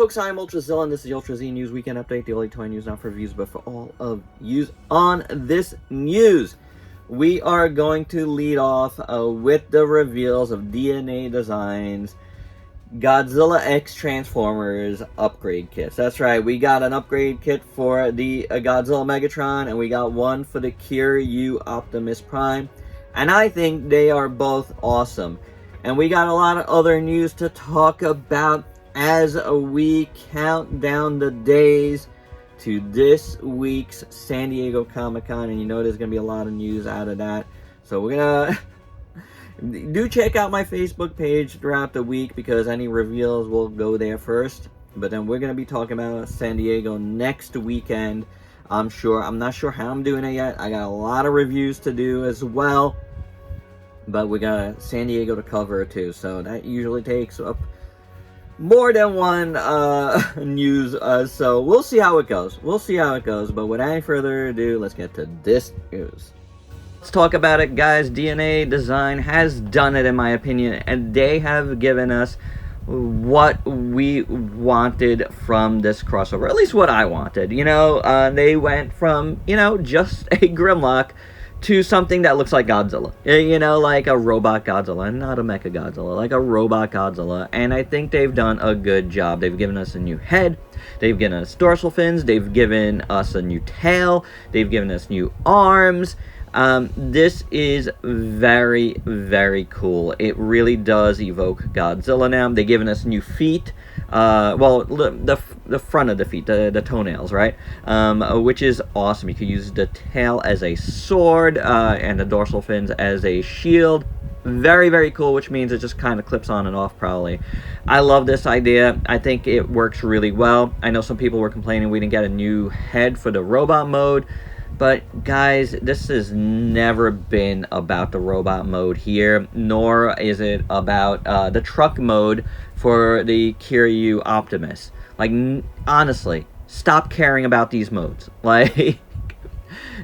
folks? I'm Ultrazilla, and this is the UltraZ News Weekend Update, the only toy news not for reviews, but for all of yous. On this news, we are going to lead off with the reveals of DNA Designs Godzilla X Transformers upgrade kits. That's right, we got an upgrade kit for the Godzilla Megatron, and we got one for the Kiryu Optimus Prime, and I think they are both awesome. And we got a lot of other news to talk about as we count down the days to this week's San Diego Comic-Con, and you know there's going to be a lot of news out of that. So we're going to do check out my Facebook page throughout the week, because any reveals will go there first. But then we're going to be talking about San Diego next weekend, I'm sure. I'm not sure how I'm doing it yet. I got a lot of reviews to do as well. But we got San Diego to cover too, so that usually takes up more than one news. So we'll see how it goes. But without any further ado, let's get to this news. Let's talk about it, guys. DNA Design has done it, in my opinion, and they have given us what we wanted from this crossover. At least what I wanted. You know, they went from, you know, just a Grimlock to something that looks like Godzilla. You know, like a robot Godzilla, not a mecha Godzilla, like a robot Godzilla. And I think they've done a good job. They've given us a new head, they've given us dorsal fins, they've given us a new tail, they've given us new arms. This is very, very cool. It really does evoke Godzilla now. They've given us new feet. Well, the front of the feet, the toenails, right? Which is awesome. You can use the tail as a sword, and the dorsal fins as a shield. Very, very cool, which means it just kind of clips on and off, probably. I love this idea. I think it works really well. I know some people were complaining we didn't get a new head for the robot mode. But guys, this has never been about the robot mode here, nor is it about the truck mode for the Kiryu Optimus. Like, honestly, stop caring about these modes. Like,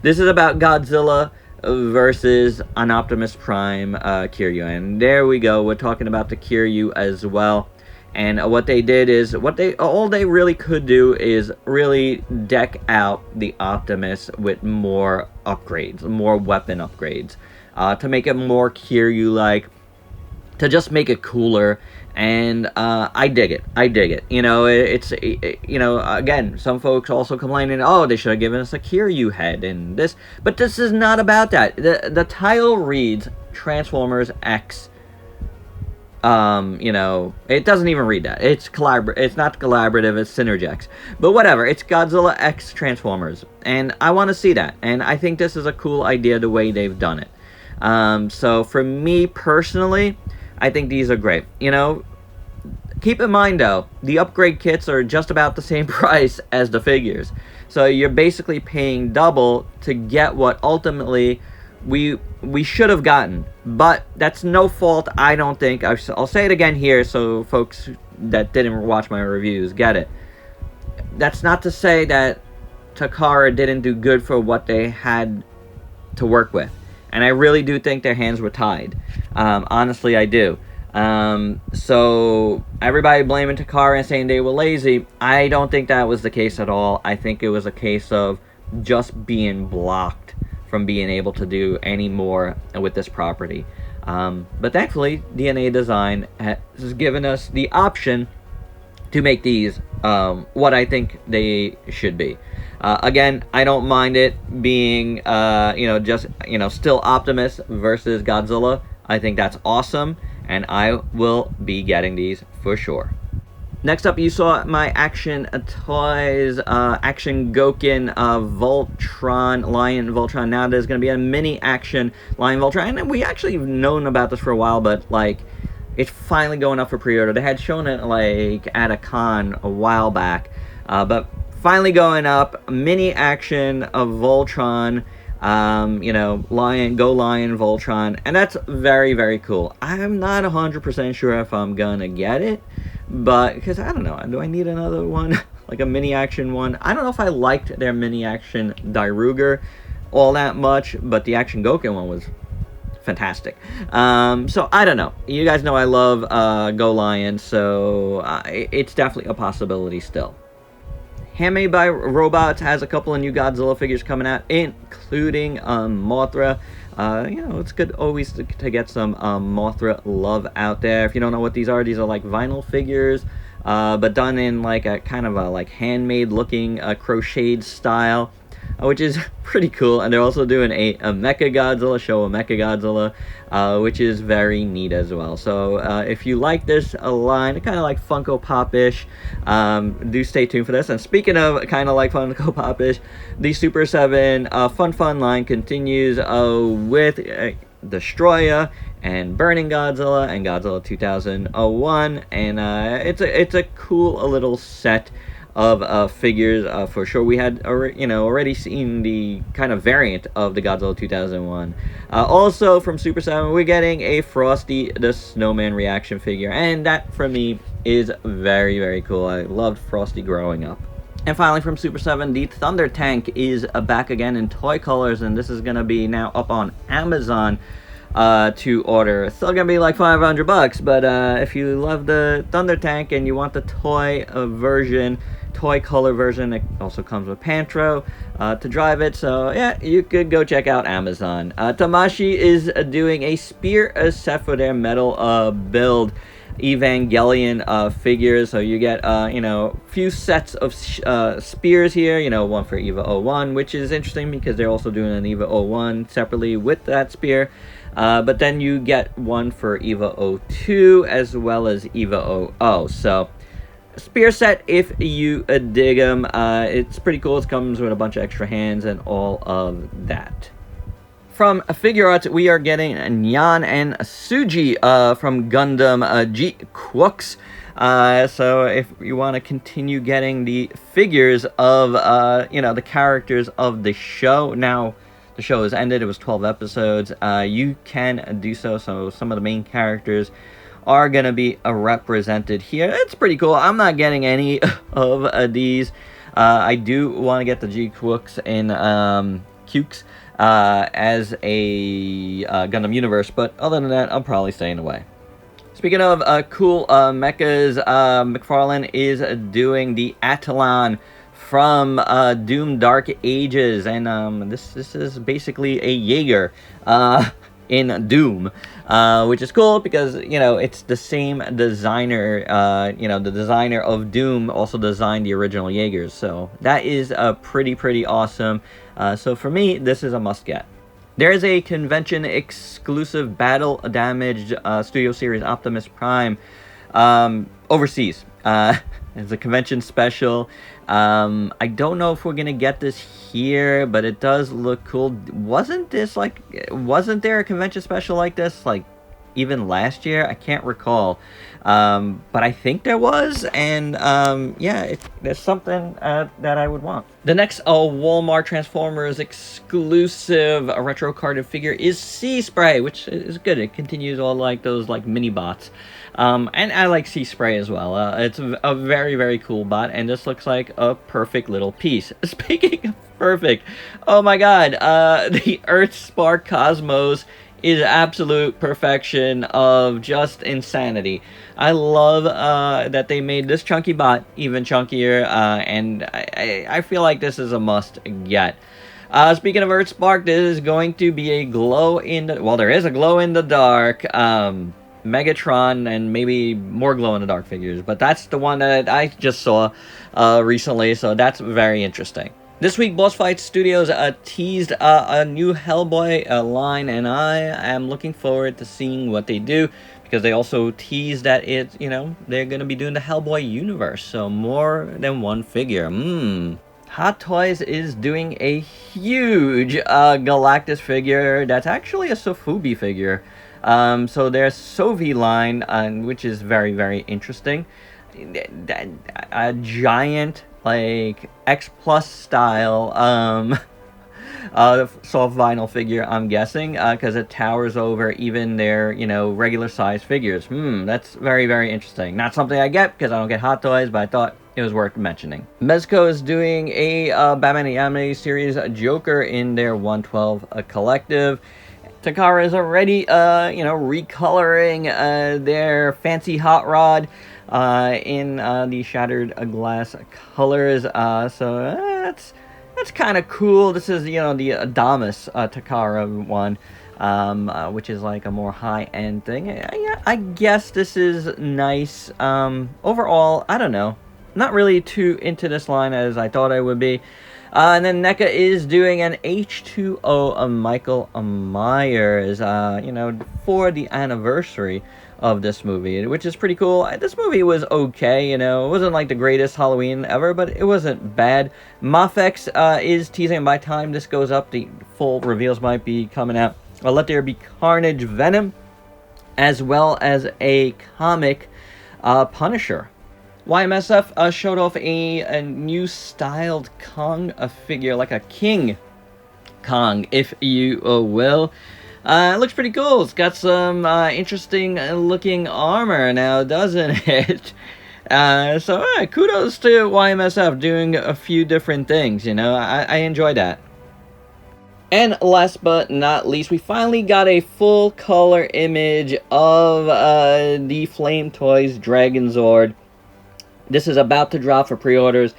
this is about Godzilla versus an Optimus Prime Kiryu. And there we go, we're talking about the Kiryu as well. And what they did is, all they really could do is really deck out the Optimus with more upgrades, more weapon upgrades, to make it more Kiryu-like, to just make it cooler. And I dig it. You know, you know, again, some folks also complaining, oh, they should have given us a Kiryu head and this, but this is not about that. The title reads Transformers X. You know, it doesn't even read that. It's not collaborative, it's Synergex. But whatever, it's Godzilla X Transformers. And I want to see that. And I think this is a cool idea, the way they've done it. So for me personally, I think these are great. You know, keep in mind though, the upgrade kits are just about the same price as the figures. So you're basically paying double to get what ultimately we should have gotten. But that's no fault, I don't think. I'll say it again here so folks that didn't watch my reviews get it. That's not to say that Takara didn't do good for what they had to work with. And I really do think their hands were tied. Honestly, I do. So everybody blaming Takara and saying they were lazy, I don't think that was the case at all. I think it was a case of just being blocked from being able to do any more with this property. But thankfully, DNA Design has given us the option to make these what I think they should be. Again, I don't mind it being, you know, just, you know, still Optimus versus Godzilla. I think that's awesome, and I will be getting these for sure. Next up, you saw my Action Toys, Action Goken, Voltron, Lion Voltron. Now there's going to be a mini Action Lion Voltron. And we actually have known about this for a while, but, like, it's finally going up for pre-order. They had shown it, like, at a con a while back. But finally going up, mini Action of Voltron. You know, Lion Voltron. And that's very, very cool. I'm not 100% sure if I'm going to get it. But, because, I don't know, do I need another one? Like a mini-action one? I don't know if I liked their mini-action Dairuger all that much, but the Action Goken one was fantastic. So I don't know. You guys know I love Go Lion, so it's definitely a possibility still. Handmade by Robots has a couple of new Godzilla figures coming out, including Mothra. You know, it's good always to get some Mothra love out there. If you don't know what these are like vinyl figures, but done in like a kind of a like handmade looking crocheted style, which is pretty cool. And they're also doing a Mecha Godzilla, show a Mecha Godzilla, which is very neat as well. So if you like this line, kind of like Funko Pop-ish, do stay tuned for this. And speaking of kind of like Funko Pop-ish, the Super 7 Fun line continues with Destroyer and Burning Godzilla and Godzilla 2001, and it's a cool little set of figures for sure. We had already seen the kind of variant of the Godzilla 2001. Also from Super 7, we're getting a Frosty the Snowman reaction figure, and that for me is very, very cool. I loved Frosty growing up. And finally from Super 7, the Thunder Tank is back again in toy colors, and this is going to be now up on Amazon to order. It's still gonna be like $500, but if you love the Thunder Tank and you want the toy color version, it also comes with Pantro to drive it. So yeah, you could go check out Amazon. Tamashi is doing a spear set for their metal build Evangelion figures. So you get few sets of spears here, one for EVA 01, which is interesting because they're also doing an EVA 01 separately with that spear. But then you get one for EVA 02 as well as EVA 00. So spear set if you dig them. It's pretty cool. It comes with a bunch of extra hands and all of that. From Figure Arts, we are getting Nyan and Suji from Gundam G-Quooks. So if you want to continue getting the figures of the characters of the show, now the show has ended. It was 12 episodes. You can do so. So some of the main characters are going to be represented here. It's pretty cool. I'm not getting any of these. I do want to get the G-Quooks in Cukes as a Gundam universe, but other than that, I'm probably staying away. Speaking of cool mechas, McFarlane is doing the Attilan from Doom Dark Ages, and this is basically a Jaeger in Doom, which is cool because it's the same designer. The designer of Doom also designed the original Jaegers, so that is pretty awesome. So for me, this is a must get. There is a convention exclusive battle damaged Studio Series Optimus Prime overseas. It's a convention special. I don't know if we're gonna get this here, but it does look cool. Wasn't there a convention special like this even last year? I can't recall, but I think there was, and yeah, there's something that I would want. The next Walmart Transformers exclusive retro carded figure is Sea Spray, which is good. It continues all those mini bots, and I like Sea Spray as well. It's a very cool bot, and this looks like a perfect little piece. Speaking of perfect, oh my god, the Earth Spark Cosmos is absolute perfection of just insanity. I love that they made this chunky bot even chunkier, and I feel like this is a must get. Speaking of Earth Spark, this is going to be a glow in the... Well, there is a glow in the dark Megatron and maybe more glow in the dark figures, but that's the one that I just saw recently, so that's very interesting. This week, Boss Fight Studios teased a new Hellboy line, and I am looking forward to seeing what they do, because they also teased that they're going to be doing the Hellboy universe, so more than one figure. Hot Toys is doing a huge Galactus figure that's actually a Sofubi figure. So their Sovi line, which is very interesting. A giant X Plus style soft vinyl figure, I'm guessing, because it towers over even their regular size figures. That's very interesting. Not something I get because I don't get Hot Toys, but I thought it was worth mentioning. Mezco is doing a Batman the Animated Series Joker in their 112 collective. Takara is already, you know, recoloring their fancy hot rod in the shattered glass colors. So that's kind of cool. This is, you know, the Adamas Takara one, which is like a more high-end thing. Yeah, I guess this is nice. Overall, I don't know. Not really too into this line as I thought I would be. And then NECA is doing an H2O Michael Myers, you know, for the anniversary of this movie, which is pretty cool. This movie was okay, you know. It wasn't like the greatest Halloween ever, but it wasn't bad. Mafex is teasing, by the time this goes up, the full reveals might be coming out. Let There Be Carnage Venom, as well as a comic Punisher. YMSF showed off a new styled Kong figure, like a King Kong, if you will. It looks pretty cool. It's got some interesting looking armor now, doesn't it? So kudos to YMSF doing a few different things, you know. I enjoy that. And last but not least, we finally got a full color image of the Flame Toys Dragon Zord. This is about to drop for pre-orders.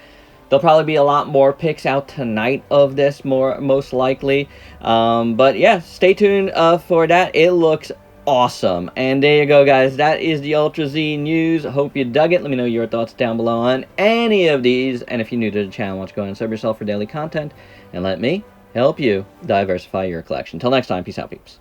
There'll probably be a lot more pics out tonight of this, most likely. But yeah, stay tuned for that. It looks awesome. And there you go, guys. That is the Ultra Z news. Hope you dug it. Let me know your thoughts down below on any of these. And if you're new to the channel, why don't you go ahead and sub yourself for daily content. And let me help you diversify your collection. Until next time, peace out, peeps.